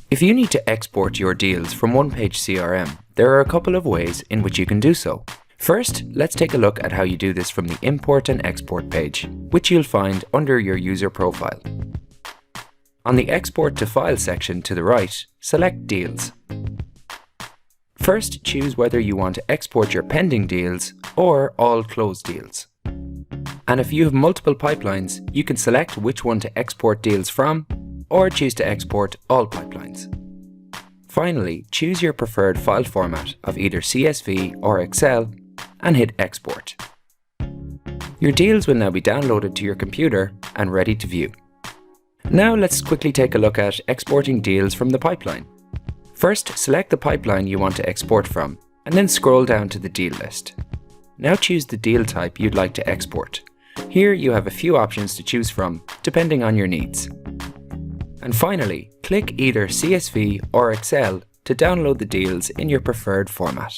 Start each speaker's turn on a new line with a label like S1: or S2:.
S1: If you need to export your deals from OnePageCRM, there are a couple of ways in which you can do so. First, let's take a look at how you do this from the Import and Export page, which you'll find under your user profile. On the Export to File section to the right, select Deals. First, choose whether you want to export your pending deals or all closed deals. And if you have multiple pipelines, you can select which one to export deals from, or choose to export all pipelines. Finally, choose your preferred file format of either CSV or Excel and hit Export. Your deals will now be downloaded to your computer and ready to view. Now let's quickly take a look at exporting deals from the pipeline. First, select the pipeline you want to export from, and then scroll down to the deal list. Now choose the deal type you'd like to export. Here you have a few options to choose from, depending on your needs. And finally, click either CSV or Excel to download the deals in your preferred format.